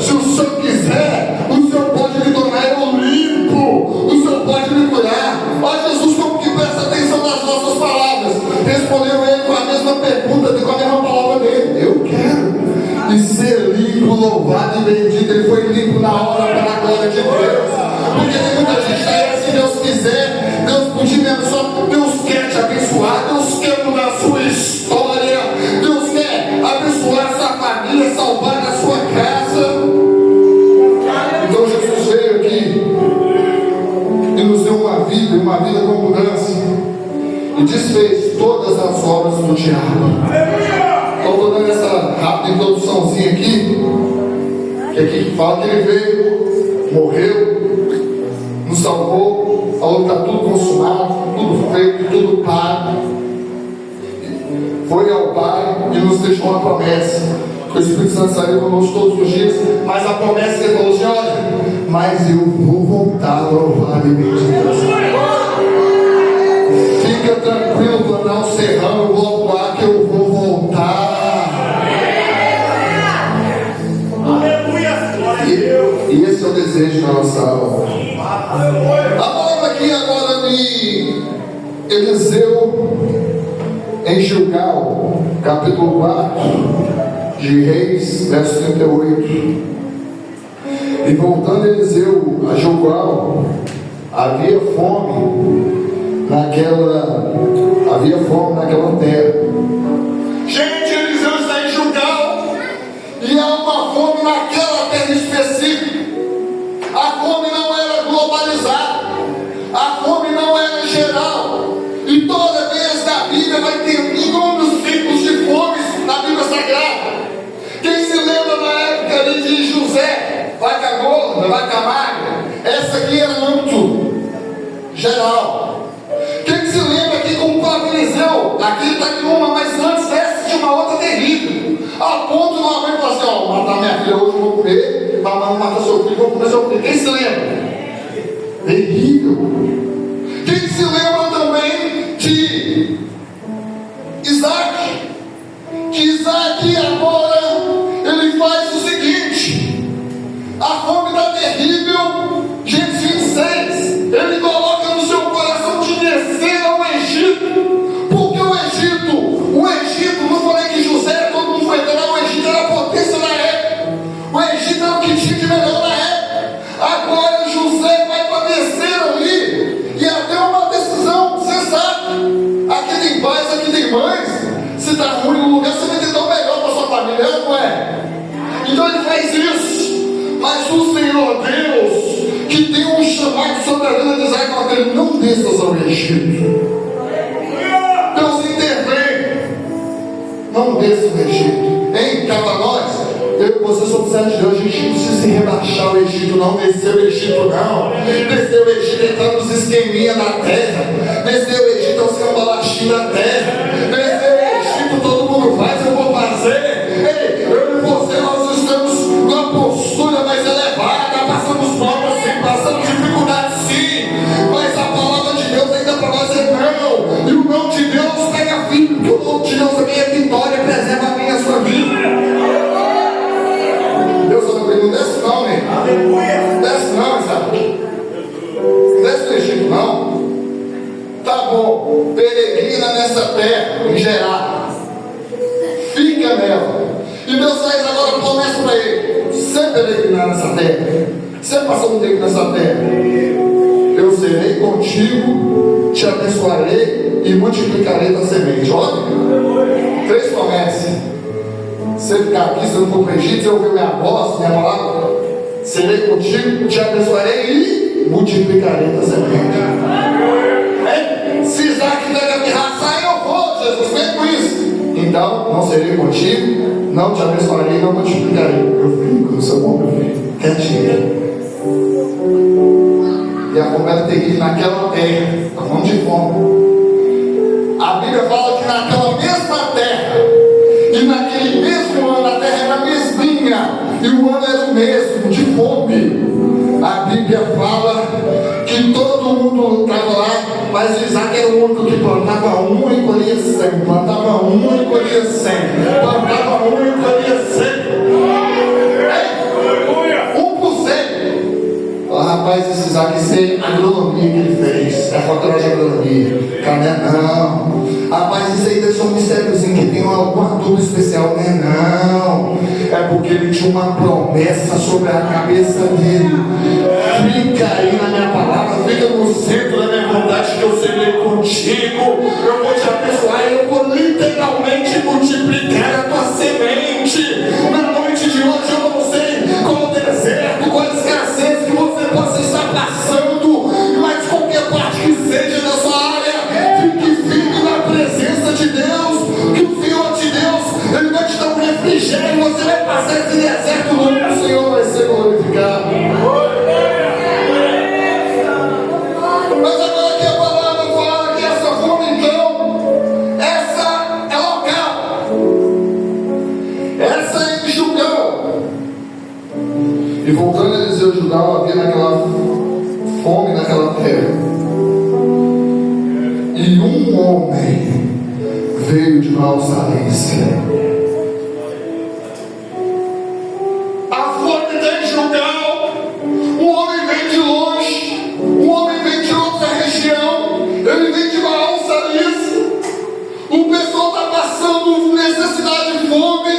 Se o Senhor quiser, o Senhor pode me tornar eu limpo, o Senhor pode me curar. Ó Jesus, como que presta atenção nas nossas palavras. Respondeu ele com a mesma pergunta, com a mesma palavra dele: eu quero. E ser limpo, louvado e bendito. Ele foi limpo na hora para a glória de Deus. Porque tem muita gente que aí, se Deus quiser, Deus podia me abençoar. Deus quer te abençoar, Deus quer mudar a sua história, Deus quer abençoar a sua família, salvar a sua casa. Então Jesus veio aqui e nos deu uma vida com mudança, e desfez todas as obras do diabo. Então estou dando essa rápida introduçãozinha aqui, que aqui fala que ele veio, morreu, nos salvou, falou que está tudo consumado, tudo feito, tudo pago. Foi ao Pai e nos deixou uma promessa, que o Espírito Santo estaria conosco todos os dias. Mas a promessa que ele falou assim: olha, mas eu vou voltar a louvar e bendizer. Fica tranquilo, Planal Serrano, eu vou atuar, que eu vou voltar. E esse é o desejo da nossa alma. A palavra aqui agora de Eliseu em Gilgal, capítulo 4 de Reis, verso 38. E voltando Eliseu a Gilgal, havia fome naquela terra. Gente, Eliseu está em Gilgal e há uma fome naquela terra específica. A fome não era globalizada, a fome não era geral. E toda vez na Bíblia vai ter inúmeros tipos de fomes na Bíblia Sagrada. Quem se lembra na época ali de José, vaca gorda, vaca magra? Essa aqui era muito geral. Quem se lembra aqui com o próprio Eliseu? Aqui está em uma, mas antes dessa tinha uma outra terrível. A ponto de uma mãe falar assim: ó, matar minha filha hoje, eu vou comer. Mamãe mata seu filho, vou comer seu filho. Quem se lembra? Terrível. Quem se lembra também de Isaac? Que Isaac agora ele faz o seguinte: a fome está terrível. Gênesis 26, ele coloca no seu coração de descer ao Egito. Porque o Egito, não falei que José, todo mundo foi entrar, o Egito era a potência na época. O Egito era o que tinha de melhor na época. Agora José vai padecer ali, e até uma decisão sensata. Aqui tem pais, aqui tem mães. Se está ruim no lugar, você vai tentar o melhor para sua família, não é? Então ele faz isso. Mas o Senhor Deus, que tem um chamado sobre a vida de Isaac, fala: ele não desças ao Egito. Deus intervém. Não desça ao Egito. Hein, cá para nós, eu e você somos de Deus. A gente não precisa se rebaixar ao Egito, não. Descer o Egito, não. Descer o Egito, entrar nos esqueminha da terra. Descer o Egito, é o cambalachim da terra. Descer o Egito, todo mundo faz, eu vou fazer. Ei, eu e você, nós estamos numa postura mais elevada. Passamos provas sim, passamos dificuldades sim. Mas a palavra de Deus ainda para nós é não. E o não de Deus pega firme. Porque o não de Deus também é vitória, preserva a minha e a sua vida. Não desce não, né? Não desce não, Isaac. Não desce no Egito não. Tá bom, peregrina nessa terra, em geral. Fica nela. E Deus faz agora promessa para ele: você peregrinar nessa terra, você passar um tempo nessa terra, eu serei contigo, te abençoarei e multiplicarei tua semente. Olha, 3 promessas. Você ficar aqui, se eu não for para o Egito, você ouvir minha voz, minha palavra, serei contigo, te abençoarei e multiplicarei tua semente. Se Isaac pega pirraça, eu vou, Jesus, vem com isso. Então, não serei contigo, não te abençoarei, não multiplicarei. Eu fico no seu bom, meu filho, quietinho. E a fome era terrível naquela terra, a fome de fome. A Bíblia fala que naquela mesma terra, e naquele mesmo ano, a terra era mesminha, e o ano era o mesmo, de fome. A Bíblia fala que todo mundo estava lá, mas Isaac era o único que plantava um e colhia 100, plantava um e colhia 100, plantava um e colhia 100. precisar que ser agronomia que ele fez. É faculdade de agronomia. Cadê? Não. Rapaz, isso aí deve ser um mistériozinho que tem alguma dúvida especial, né? Não. É porque ele tinha uma promessa sobre a cabeça dele. Fica aí na minha palavra, fica no centro da minha vontade, que eu serei contigo. Eu vou te abençoar, eu vou literalmente multiplicar a tua semente. Na noite de hoje eu não sei qual o deserto, qual a escassez que você possa estar passando, mas qualquer parte que seja da sua área, fique firme na presença de Deus, que o Senhor de Deus, Ele vai te dar um refrigério, você vai passar esse deserto longo, o Senhor vai ser glorificado. Mas agora que a palavra fala que essa fome, então, essa é local, essa é em Gilgal. E voltando a Eliseu Gilgal, havia naquela fome naquela terra. E um homem veio de Malsalência. A fome está em Gilgal. Um homem vem de longe. Um homem vem de outra região. Ele vem de Malsalência. O pessoal está passando necessidade de fome.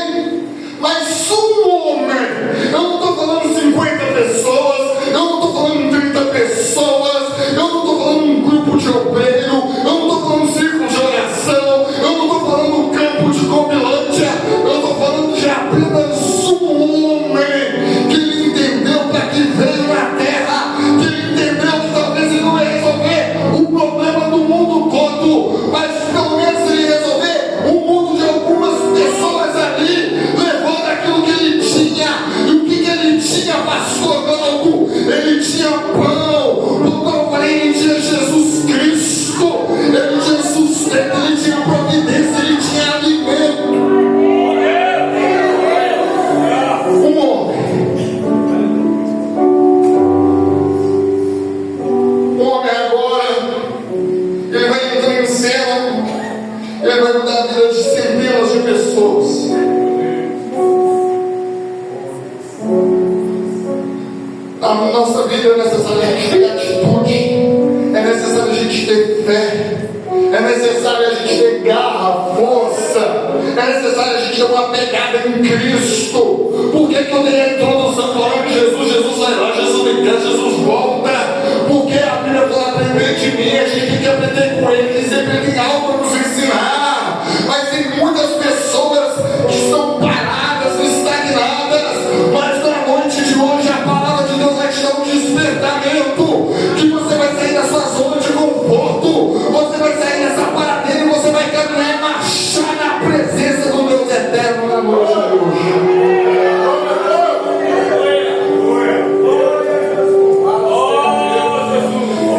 Mas um homem, eu não estou falando 50 pessoas, eu não estou falando 30 pessoas, eu não estou falando um grupo de obreiro, eu não estou falando um círculo de oração, eu não estou falando um campo de Cobilândia, eu estou falando de apenas um homem que ele entendeu para que veio na terra, que ele entendeu que talvez ele não ia resolver o problema do mundo todo, mas pelo menos ele ia resolver o mundo de algumas pessoas ali, levando aquilo que ele tinha. E o que ele tinha, pastor Glauco? Ele tinha pão, porque eu falei, ele tinha Jesus Cristo, ele tinha sustento, ele tinha providência, ele tinha alimento. Um homem agora, ele vai entrar em cena, ele vai mudar a vida de centenas de pessoas. Na nossa vida é necessário a gente ter atitude, é necessário a gente ter fé, é necessário a gente ter garra, força, é necessário a gente ter uma pegada em Cristo. Por que eu dei a introdução falando que Jesus vai lá, Jesus vem cá, Jesus volta? Porque a Bíblia fala: aprender de mim, a gente tem que aprender com Ele, que sempre tem algo para nos ensinar. Mas tem muitas pessoas que estão paradas, estagnadas, mas na noite de hoje a palavra de Deus vai te dar um despertamento, que você vai sair da sua zona de conforto, você vai sair dessa paradeira e você vai caminhar e marchar na presença do Deus eterno na noite de hoje.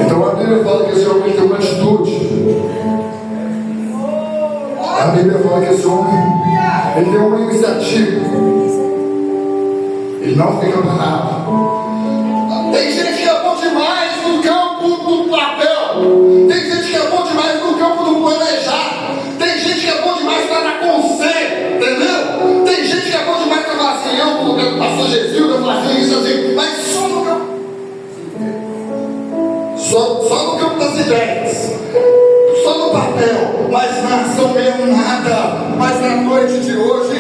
Então a Bíblia fala que esse homem tem uma atitude. A Bíblia fala que esse homem, ele tem uma iniciativa. Ele não fica parado. Tem gente que é bom demais no campo do papel. Tem gente que é bom demais no campo do planejar. Tem gente que é bom demais para dar conselho, entendeu? Tem gente que é bom demais para falar assim: eu, pastor Gesilda, eu fazia isso assim, mas só no campo. Só no campo das ideias. Só no papel, mas na ação mesmo nada. Mas na noite de hoje,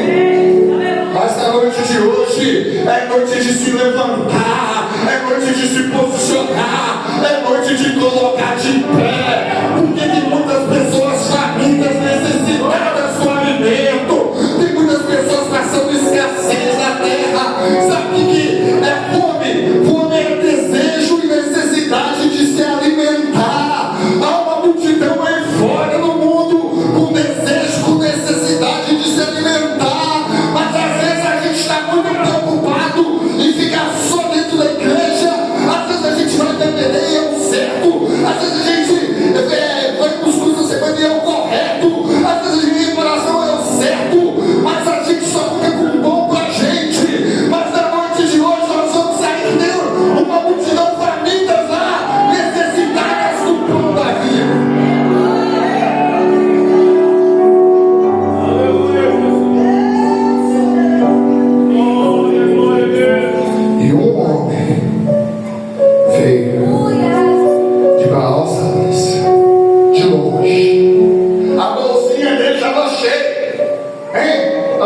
é noite de se levantar, é noite de se posicionar, é noite de colocar de pé. Porque tem muitas pessoas famintas, necessitadas do alimento, tem muitas pessoas passando escassez na terra. Sabe o que é fome? Fome é desejo e necessidade de se alimentar. Há uma multidão aí fora no mundo com desejo, com necessidade de se alimentar, mas às vezes a gente está muito preocupado em ficar só dentro da igreja. Às vezes a gente vai depender, é o certo. Às vezes a gente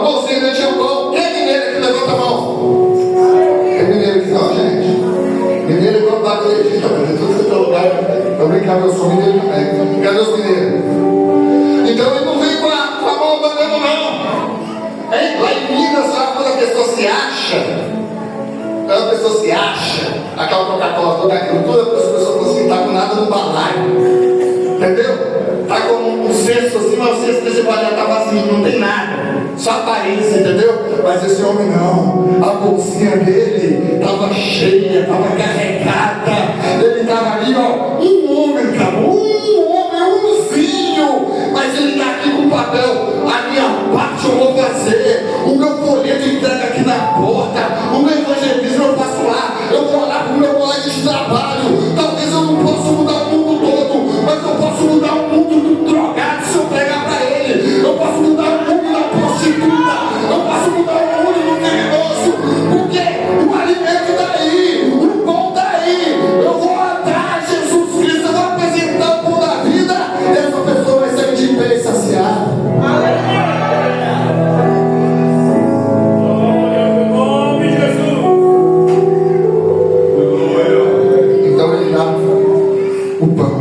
mãozinha dentro de pão. Quem é mineiro que levanta a mão? É mineiro que não, gente? Mineiro é igual da igreja, tudo que é lugar. Eu brincar, eu sou mineiro também. Cadê os mineiros? Então ele não vem com a mão batendo, não. Hein? Lá em Minas, sabe quando a pessoa se acha? Quando a pessoa se acha, aquela Coca-Cola, toda aquilo, toda a pessoa assim, tá com nada no balaio. Entendeu? Tá com um cesto assim, mas o cesto desse balaio tá vazio, não tem nada. Só aparência, entendeu? Mas esse homem não. A bolsinha dele estava cheia, estava carregada. Ele estava ali, ó. Um homem, cara. Mas ele está aqui com o papel. A minha parte eu vou fazer. O meu folheto entrega aqui na porta. O meu evangelismo eu faço lá. Eu vou lá para o meu colega de trabalho. Talvez eu não possa mudar o mundo todo, mas eu posso mudar o mundo do drogado se eu pregar para ele. Eu posso mudar o mundo da prostituta. Eu posso mudar o mundo do criminoso. Porque o alimento está aí. O pão está aí. Eu vou andar, Jesus Cristo. Eu vou apresentar o pão da vida. Essa pessoa vai sair de pé e saciada. Então ele dá o pão.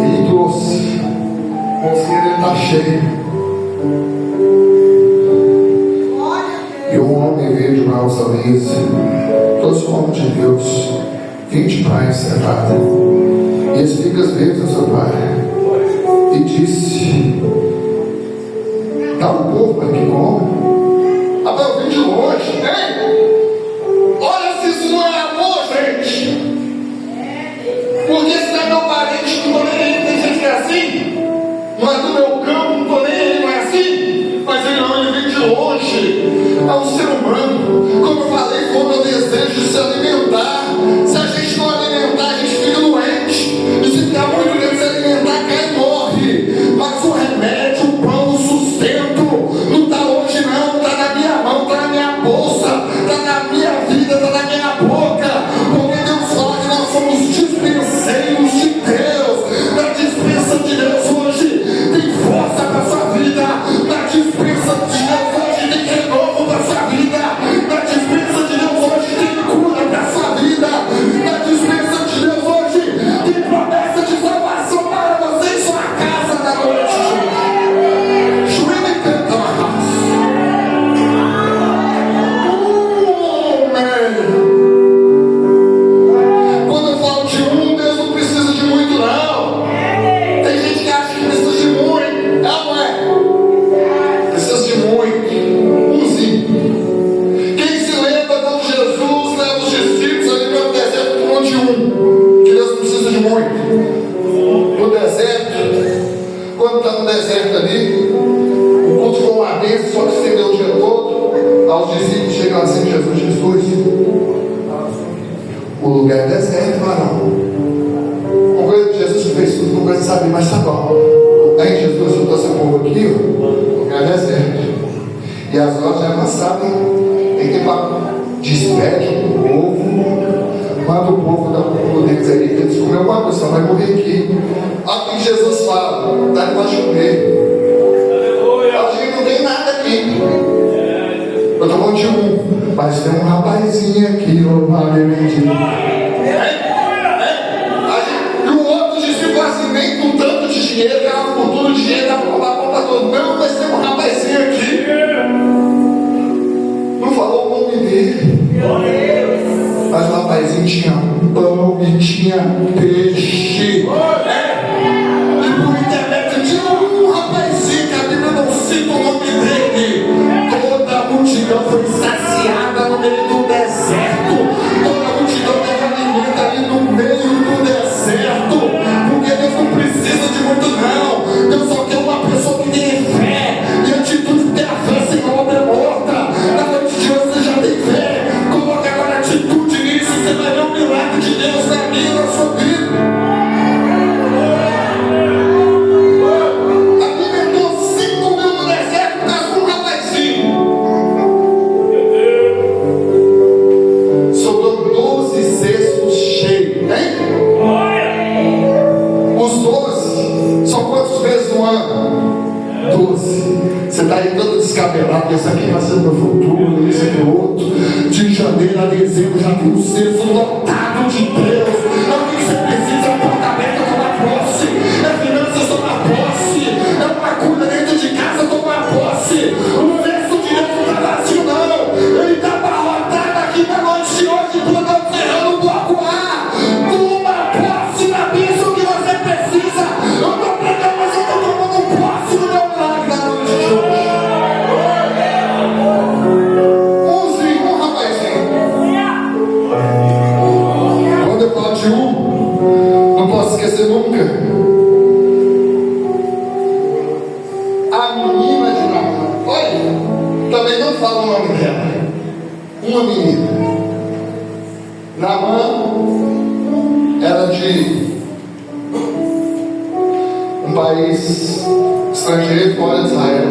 Ele trouxe. O bolsinho dele está cheio. E o homem veio de maus avisos, trouxe o homem de Deus, 20 pães cevados, e espigas verdes ao seu pai, e disse: dá um povo para que come. Rapaz, eu vim de longe, hein? Olha se isso não é amor, gente. Porque se não é meu parente, não estou nem aí, tem gente que é assim. Não é do meu campo, não estou nem aí, não é assim. Mas ele não, ele vem de longe. É um ser humano. Como eu falei, como eu desejo de se alimentar. Se a gente não alimentar, a gente fica doente. E se ficar muito tempo se alimentar, cai e morre. Mas o remédio, o pão, o sustento, não está longe não, está na minha mão, está na minha bolsa, está na minha vida, está na minha boca. Porque Deus fala que nós somos dispenseiros de Deus. Na dispensa de Deus hoje tem força para a sua vida. Na dispensa de Deus hoje tem renovo para a sua vida. Na dispensa de Deus hoje tem cura para a sua vida. Na dispensa de Deus hoje tem promessa de salvação para você e sua casa na noite. Joelho e canta uma raça. Quando eu falo de Deus não precisa de muito, não. Tem gente que acha que precisa de muito. Não é. Precisa de muito. Umzinho. Quem se lembra quando Jesus leva os discípulos ali para o deserto por onde que Deus não precisa de muito. No deserto, quando está no deserto ali, o culto foi uma bênção, só que estendeu o dia todo. Aos discípulos chegam assim: Jesus, o lugar é deserto, varão. Uma coisa que Jesus fez tudo, não coisa de saber, mas tá bom. Aí Jesus juntou seu povo aqui, o lugar é deserto. E as horas já avançaram, tem que despede o povo, manda o povo dar um pouco deles aí, que eles comer alguma coisa, vai morrer aqui. Olha o que Jesus fala: dá para comer. Pode que não tem nada aqui. Eu estou falando de mas tem um rapazinho aqui, louvado e bendito. E o outro discípulo assim, nem com tanto de dinheiro, que era uma fortuna de dinheiro, dá para roubar a conta toda. Não, mas tem um rapazinho aqui. Não falou o nome dele. Mas o rapazinho tinha pão e tinha peixe. E por internet tinha um rapazinho que a Bíblia não cita o nome dele. Toda a multidão foi saciada no meio do deserto. Toda a multidão teve alimento ali no meio do deserto. Porque Deus não precisa de muito, não. Deus só quer uma pessoa que tem fé. E atitude que tem a fé sem obra morta. Na noite de hoje você já tem fé. Coloca agora atitude nisso, você vai ver um milagre 12. Você está aí todo descabelado, esse aqui vai ser o meu futuro, esse é o outro. De janeiro a dezembro já tem um cesto lotado de Deus. É o que você precisa, é porta aberta, tomar posse. É finanças, tomar posse. É uma cura dentro de casa, tomar posse. O verso de Deus não está vazio, não. Ele está abarrotado aqui na noite de hoje, plantando terreno no bloco A. Toma posse na bênção que você precisa. Eu estou pregando, mas eu estou tomando posse do meu milagre na noite de hoje. Um rapazinho. Quando eu falo de não posso esquecer nunca. A menina de Naamã. Olha, também não fala o nome dela. Uma menina. Naamã era de um país estrangeiro fora de Israel.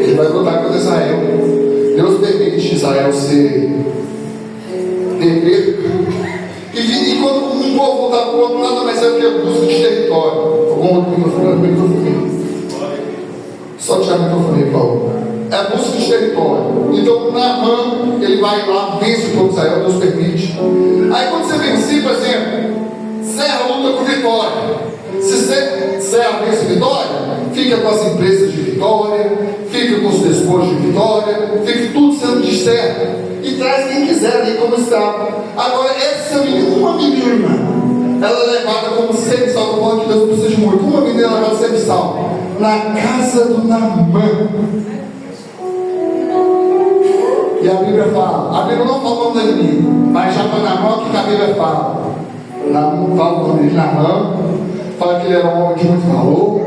Ele vai contar com Israel. Deus permite Israel ser dever. E quando um povo voltar para o outro, nada mais é do que a busca de território. Algum outro microfone? Só tirar o microfone, Paulo. É a busca de território. Então, Naamã, ele vai lá, vence o povo de Israel, Deus permite. Aí, quando você vence, por exemplo, Serra luta com Vitória. Se Serra vence Vitória, fica com as empresas de Vitória, fica com os despojos de Vitória, fica tudo sendo de Serra. E traz quem quiser ali como escravo. Agora, essa menina, uma menina, ela é levada como serviçal. Eu falo que Deus não precisa de muito. Uma menina é levada serviçal na casa do Naamã. E a Bíblia fala, a Bíblia não fala o nome da menina, mas já para Naamã, o que a Bíblia fala? Naamã fala o nome de Naamã, fala que ele era um homem de muito valor,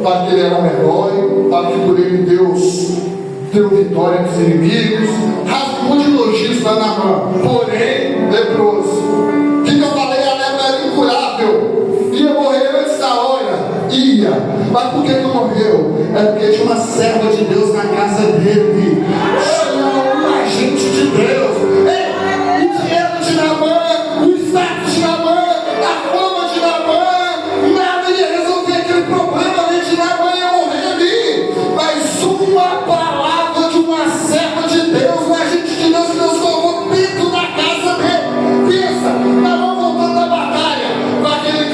fala que ele era um herói, fala que por ele Deus deu vitória dos inimigos, rasga um monte de elogios para Naamã, porém leproso. O que eu falei? A lepra era incurável, ia morrer antes da hora, ia. Mas por que não morreu? É porque tinha uma serva de Deus na casa dele. Tinha um agente de Deus. Ei, o dinheiro de Naamã, o status de Naamã, a fama de Naamã, nada ia resolver aquele problema ali de Naamã, ia morrer ali. Mas uma palavra de uma serva de Deus, um agente de Deus, que Deus colocou dentro da casa dele. Pensa, Naamã voltando da batalha, com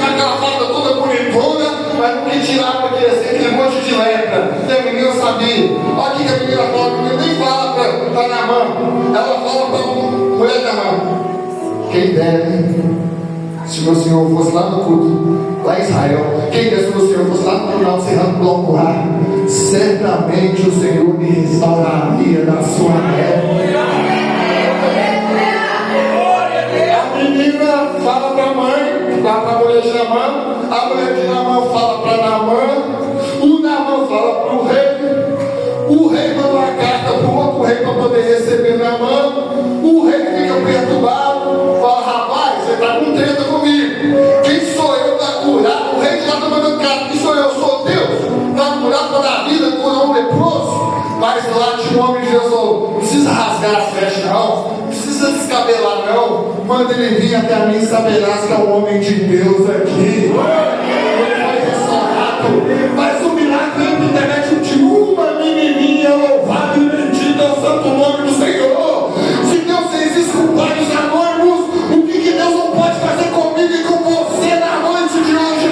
aquela farda toda bonitona, mas não que tirava aquele assim, aquele monte de lepra. E a menina sabia. Olha o que a menina fala, a menina nem fala para Naamã. Ela fala para a mulher de Naamã. Quem dera, se meu Senhor fosse lá no culto, lá em Israel, quem dera se meu Senhor fosse lá no tribunal, cerrando o bloco lá, certamente o Senhor me restauraria da sua guerra. A menina fala para a mãe, para a mulher de Naamã, a mulher de Naamã fala para Naamã, o Naamã fala para o rei manda uma carta para o outro rei para poder receber Naamã, o rei fica perturbado, fala, rapaz, você está com treta comigo, quem sou eu para curar? O rei já está mandando carta, quem sou eu? Sou Deus, para curar toda a vida, curar um leproso. Mas lá tinha um homem de Deus, não precisa rasgar as vestes não precisa descabelar não, manda ele vir até a mim e saberás que é o homem de Deus aqui. Mas o milagre é internet de uma menininha. Louvado e bendito é o santo nome do Senhor. Se Deus fez isso com vários anônimos, o que Deus não pode fazer comigo e com você na noite de hoje?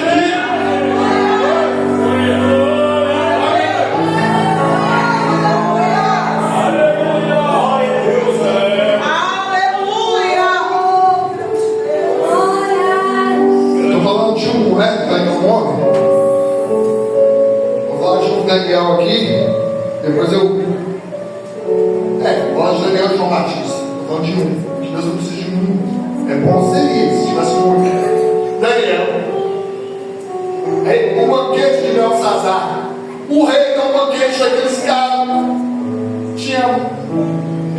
Estou falando de um moleque que ganhou um homem. Daniel aqui, depois eu. Gosto de Daniel e João Batista. Estou falando de um, que Deus não precisa de um. É bom seria se tivesse um. Daniel. O banquete de Belsazar. O rei dá um banquete daqueles caras. Tinha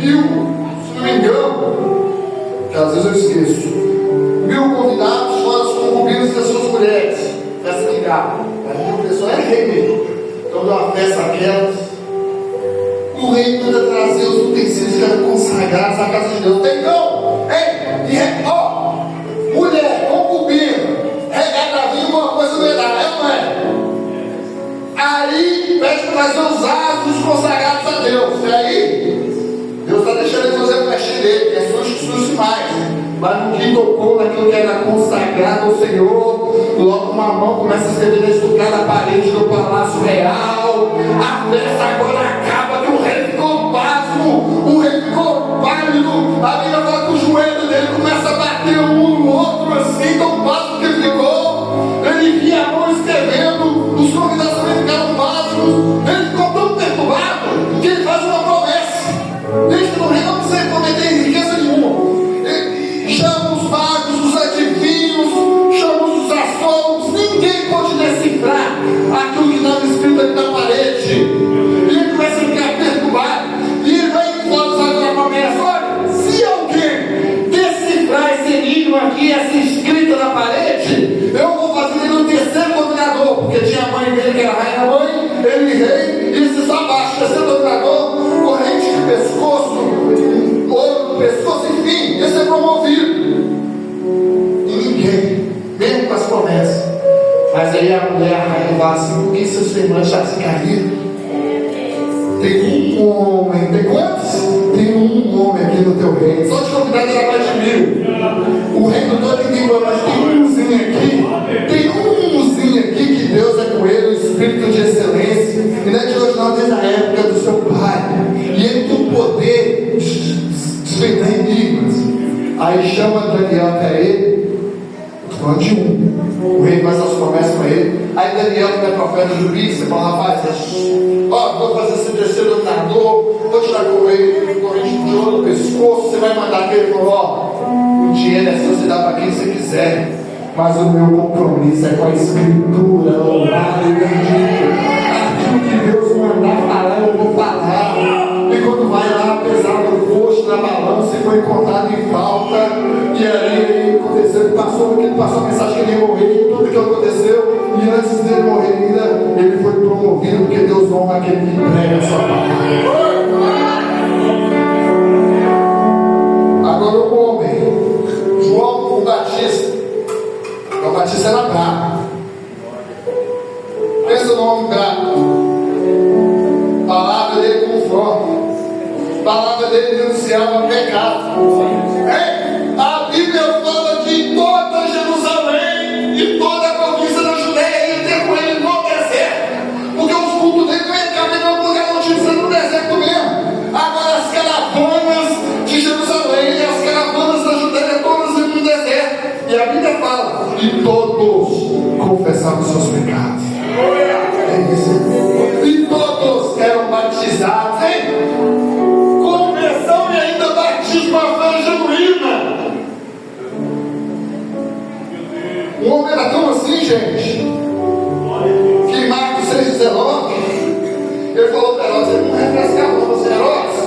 1000, se não me engano, que às vezes eu esqueço. 1000 convidados, fora as concubinas das suas mulheres. Festa de gado. A pessoa é rei mesmo. Toda uma festa aquelas, o rei manda trazer os utensílios que eram consagrados à casa de Deus. Tem não? Mulher, concubina, regada vinho, uma coisa não é nada, não é? Aí profético para trazer os atos consagrados a Deus. E aí, Deus está deixando ele fazer o peixinho dele, que é sujo mais. Mas no que tocou naquilo que era consagrado ao Senhor, logo uma mão começa a ser estucada na parede do palácio real. A festa agora acaba, que o rei ficou pasmo, o rei ficou pálido. A Bíblia fala que o joelho dele começa a bater um no outro, assim, tão pasmo que ele ficou. Ele via a mão escrevendo, os convidados também ficaram pasmos. Ele ficou tão perturbado que ele faz uma promessa: desde que no rei não precisa cometer riqueza nenhuma. Chama os magos, os adivinhos, chama os astrólogos, ninguém pode decifrar aquilo que estava escrito ali na parede. E ele começa a ficar perturbado. E ele vai fazer a promessa: olha, se alguém decifrar esse enigma aqui, essa escrita na parede, eu vou fazer ele o terceiro dominador, porque tinha a mãe dele que era a rainha mãe, ele rei, e esse só abaixo, terceiro dominador, corrente de pescoço, ouro no pescoço, enfim, esse é promovido. E ninguém, mesmo com as promessas. Mas aí a mulher, a rainha, fala assim: por que seus semblante já se caíram? Tem um homem, tem quantos? Tem um homem aqui no teu reino. Só te convidar era mais de 1000. O reino todo ninguém vai, mas tem umzinho aqui. Tem umzinho aqui que Deus é com ele, o espírito de excelência. E não é de hoje, não, desde a época do seu pai. E ele tem o poder de desvendar enigmas. Aí chama Daniel até ele. Falando de um. O rei faz as promessas para ele. Aí Daniel, que é profeta juiz, você fala: rapaz, ó, vou fazer esse terceiro dominador, vou tirar corrente de ouro no pescoço, você vai mandar aquele. Ele falou: ó, o dinheiro é seu, você dá para quem você quiser, mas o meu compromisso é com a escritura, louvado e bendito. Aquilo que Deus mandar falar, eu vou falar. E quando vai lá, apesar do posto na balança, foi encontrado em falta. E aí aconteceu, ele passou a mensagem que ele ia morrer, e tudo que aconteceu. E antes dele morrer ainda, ele foi promovido, porque Deus honra aquele que prega a sua palavra. Agora o homem, João o Batista. O Batista era bravo. Pensa no homem bravo. A palavra dele confronta. A palavra dele denunciava pecado. A Bíblia fala que em toda Jerusalém e toda a província da Judéia ia ter com ele no deserto, porque os cultos dele não iam caber em algum lugar, não tinha que ser no deserto mesmo. Agora as caravanas de Jerusalém e as caravanas da Judéia todas iam no deserto, e a Bíblia fala: e todos confessavam seus pecados. É isso. E todos eram batizados, conversão e ainda batismo à fé genuína. O homem era tão assim, gente, que em Marcos 6,19 ele falou para Herodes: ele não refrescava, não, você é Herodes,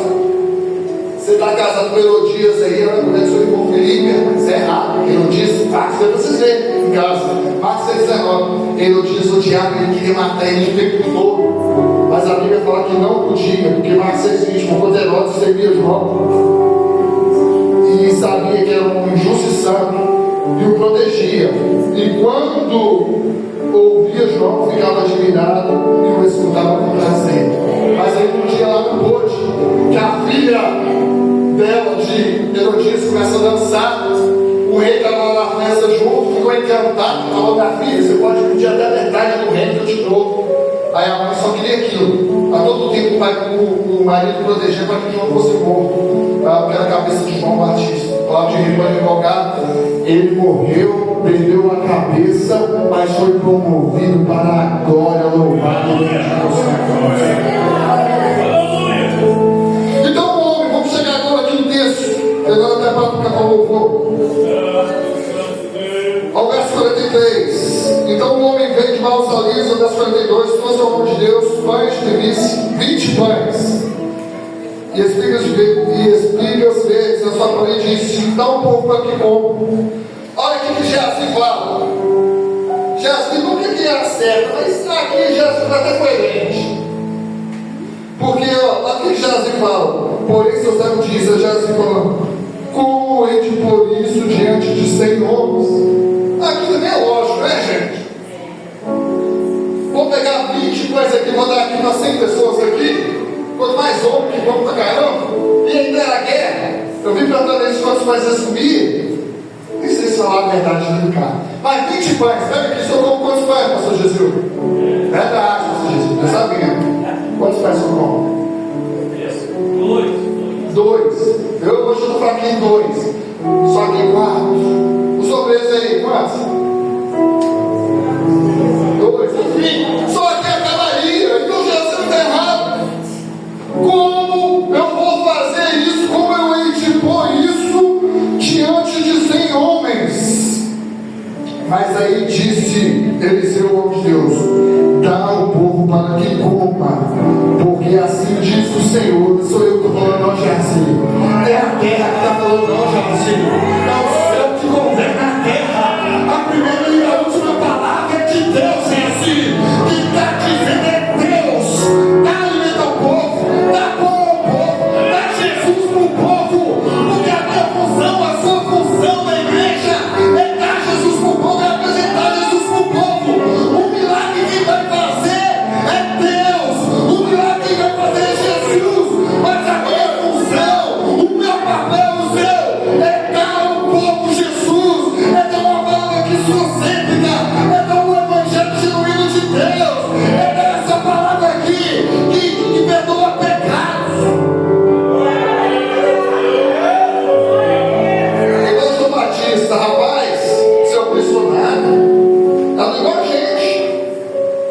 você está casado com Herodias aí, ela não deve ser com Felipe, mas é errado. Herodias, Marcos, para vocês verem em casa, Marcos 6,19, Herodias odiava, ele queria matar ele o tempo todo, mas a Bíblia fala que não podia, porque Marcos 6,20, por conta de Herodes, servia João e sabia que era um injusto e santo, e o protegia. E quando ouvia João, ficava admirado e o escutava com prazer. Mas aí um dia lá no bote, que a filha dela, de Herodias, começa a dançar, o rei estava lá na festa junto, ficou encantado, falou: minha filha, você pode pedir até a metade do reino que eu te dou. Aí a mãe só queria aquilo. A todo tempo o marido protegia para que João fosse morto. Porque era a cabeça de João Batista. Lá de Ribeirão advogado, ele morreu, perdeu a cabeça, mas foi promovido para a glória, louvado e bendito Senhor. Então, homem, vamos chegar agora aqui no texto. Agora até para ficar com o louvor. Ao verso 43. Então o homem veio de Maus Alias, ao verso 42, trouxe ao homem de Deus pães de 20 pães e espigas verdes na sua mão, e disse: dá um pouco para que come. Olha o que Geazi fala. Geazi não queria certo, mas aqui Geazi está até coerente. Porque olha o que Geazi fala: porém seu servo disse, a Geazi falando: como hei de pôr isso diante de 100 homens? Aqui também é lógico, né, gente? Vou pegar 20 coisas aqui, vou dar aqui umas 100 pessoas aqui, quanto mais homem que vamos pra caramba, e ainda era guerra. Eu vim plantando isso quando os pais assumir. Nem sei se falar a verdade no carro. Mas 20 pães, sabe que sou como quantos pães, pastor Jesus? Verdade, pastor Jesus, eu sabia. Quantos pães eu como? Dois. Eu hoje estou fraquinho em 2. Só que 4. Os obreiros aí, quantos? 2. Enfim, só que acabaria. Então Jesus está errado. Como eu vou fazer isso? Como eu hei de pôr isso diante de 100 homens? Mas aí disse Eliseu, homem de Deus: dá ao povo para que coma, porque assim diz o Senhor. Não sou eu que estou falando, não, Jaci. É a terra que está falando, não, Jaci. É o céu que governa a terra. A primeira e a última palavra é de Deus, Jaci. Quem está dizendo é Deus. Dá alimento ao povo, dá pão ao povo, dá Jesus para o povo. Porque a minha função, a sua função na igreja é dar Jesus para o povo, é apresentar Jesus para o povo. O milagre que vai fazer é Deus. O milagre que vai fazer é Jesus. Mas a minha função, o meu papel, o seu, é dar ao povo Jesus. É dar uma palavra que sucêntrica. É dar um evangelho genuíno de Deus. É dar essa palavra aqui que perdoa pecados. Igual João Batista, rapaz, seu personagem, tá igual a gente.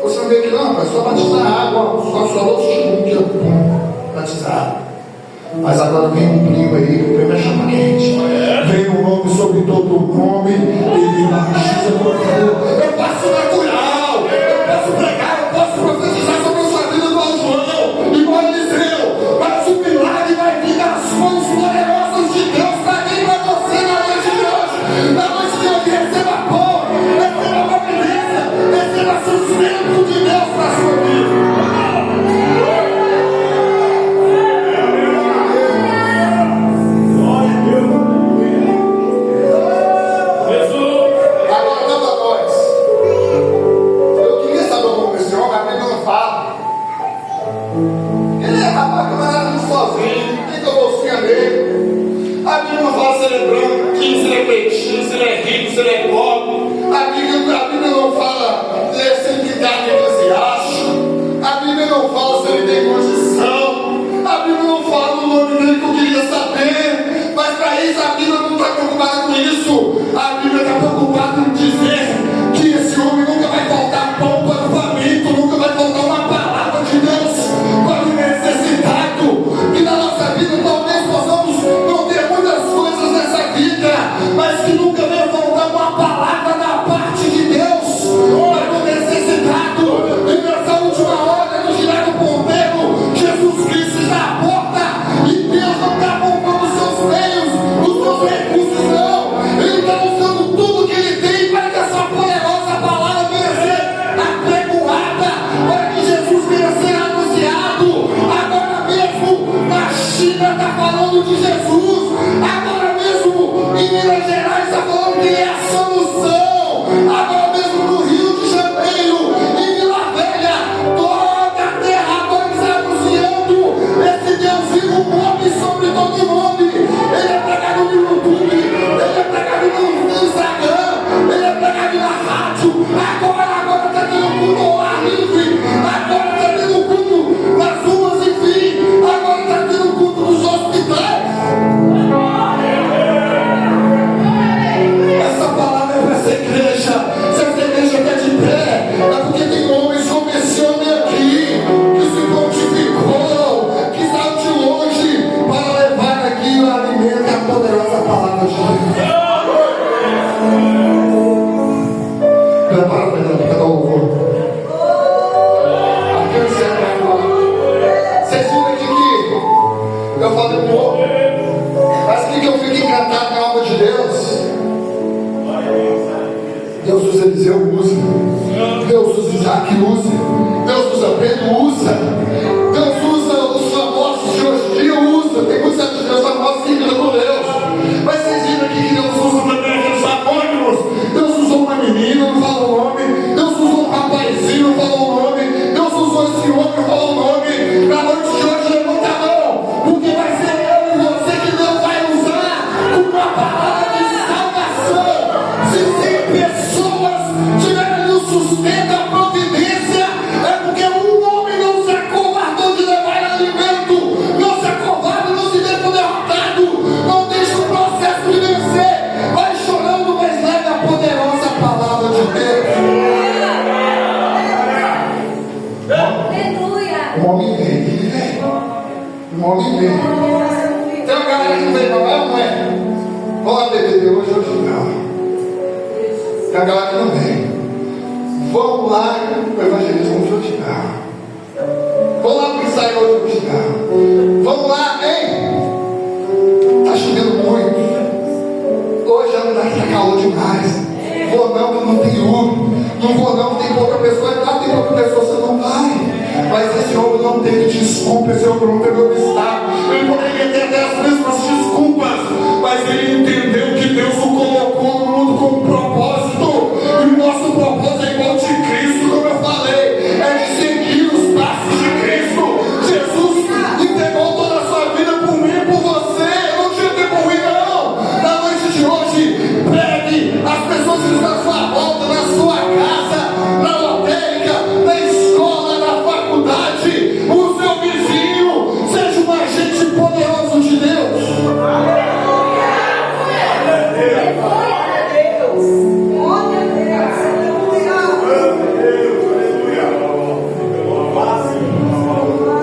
Você não vê que não, rapaz, só batizar água, só louça de batizado. Mas agora vem um primo aí, que o primo é chama quente. Vem um nome sobre todo o nome, ele batiza por favor. Eu posso natural, eu posso pregar, eu posso profetizar sobre a sua vida igual João, igual Eliseu. Mas o milagre vai vir das mãos poderosas de Deus para mim e para você na noite de hoje. Na noite de hoje, receba pão, receba uma beleza, receba sustento de Deus para a sua vida. A Bíblia não fala se ele é branco, se ele é peitinho, se ele é rico, se ele é pobre. A Bíblia não fala se ele tem idade eclesiástica. A Bíblia não fala se ele tem condição. A Bíblia não fala o nome dele que eu queria saber. Mas para isso a Bíblia não está preocupada com isso. A Bíblia está preocupada em dizer que esse homem nunca vai faltar pão para o faminto, nunca vai faltar uma palavra de Deus para o necessitado. E na nossa vida talvez possamos não ter muitas coisas nessa vida, mas que nunca vai faltar uma palavra da parte de Deus para o necessitado. E nessa última hora do girar do ponteiro, Jesus Cristo está à porta e Deus não está poupando os seus meios, os seus recursos, não. Ele está usando tudo que ele tem para que a sua poderosa palavra venha ser apregoada, para que Jesus venha ser anunciado. Agora mesmo na China está falando de Jesus. Agora mesmo em Minas Gerais está falando que ele é a solução. Agora mesmo no Rio de Janeiro, em Vila Velha, toda a terra agora está anunciando esse Deus vivo, um nome sobre todo nome. Ele é pregado no YouTube, ele é pregado no Instagram, ele é pregado na rádio. Agora está tendo culto ao ar livre. Agora está tendo culto nas ruas, enfim. Agora está tendo culto nos hospitais. Essa palavra é para essa igreja. O homem vem, ele vem. O homem vem. Tem uma galera que vem, não é? Vamos lá beber hoje não. Tem uma galera que não vem. Vamos lá para o evangelismo hoje não. Vamos lá para o ensaio hoje não. Vamos lá, hein? Está chovendo muito. Hoje está calor demais. Vou não, não tem Uber. Não vou não, tem pouca pessoa. Claro, tem pouca pessoa, você não vai. Mas esse homem não teve desculpa, esse homem não teve obstáculo. Ele poderia ter até as mesmas desculpas, mas ele entendeu que Deus o colocou no mundo com um propósito. E o nosso propósito é igual de Cristo, como eu falei, é de seguir os passos de Cristo. Jesus entregou toda a sua vida por mim e por você. Eu não tinha tempo ruim não. Na noite de hoje, pregue as pessoas que estão à sua volta, na sua casa, na lotérica, na escola, na faculdade, o seu vizinho. Seja um agente poderoso de Deus.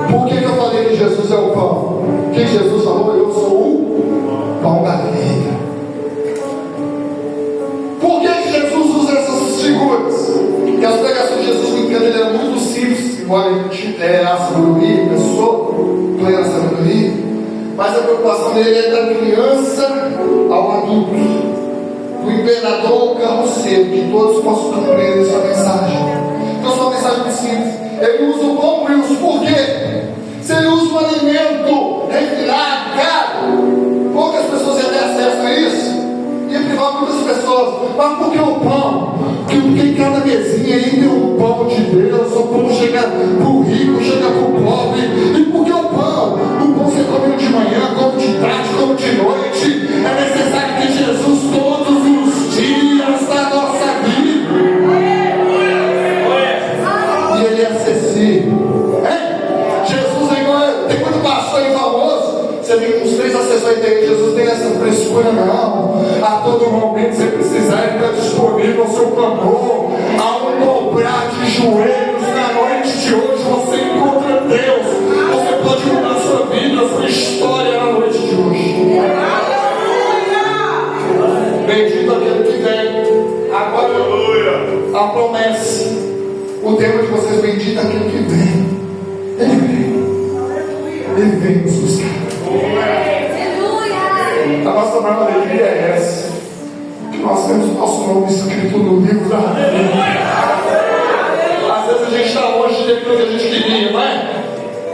Por que eu falei que Jesus é o pão? Que Jesus falou, eu sou o pão da vida. Por que Jesus usa essas figuras? Porque as pregações de Jesus, no entanto, ele era muito simples, embora ele a sabedoria, pessoa, plena sabedoria, mas a preocupação dele é da criança ao adulto, do imperador ao carroceiro, que todos possam compreender sua mensagem. Então, sua mensagem é muito simples. Ele usa o pão Wilson, por quê? Se ele usa um alimento refinado, caro, poucas pessoas iam ter acesso a isso. Ia privar muitas pessoas. Mas por que o pão? Porque em cada mesinha aí tem um pão de Deus. O pão chega para o rico, chega para o pobre. E por que o pão? O pão você come de manhã, come de tarde, come de noite. É necessário ter Jesus todos os dias da nossa vida. E ele é acessível. Jesus é igual. Tem muito pastor aí famoso. Você vem com os 3 acessórios da igreja. Jesus tem essa frescura, não. A todo momento, você precisar, ele está disponível ao seu clamor. A um dobrar de joelhos na noite de hoje, você encontra Deus. Você pode mudar a sua vida, a sua história na noite de hoje. Bendito aquele que vem. Agora, a promessa. O tema de vocês, bendito aquele que vem. Ele vem. Ele vem nos buscar. A nossa maior alegria é essa, que nós temos o nosso nome escrito no livro da vida. Às vezes a gente está longe daquilo que a gente queria, não é?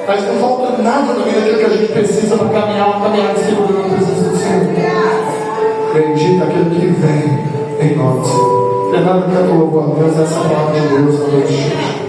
Mas não falta nada na vida daquilo que a gente precisa para caminhar uma caminhada segura na presença do Senhor. Bendito aquele que vem em nós. Fernando, quero louvar a Deus essa palavra de Deus na noite.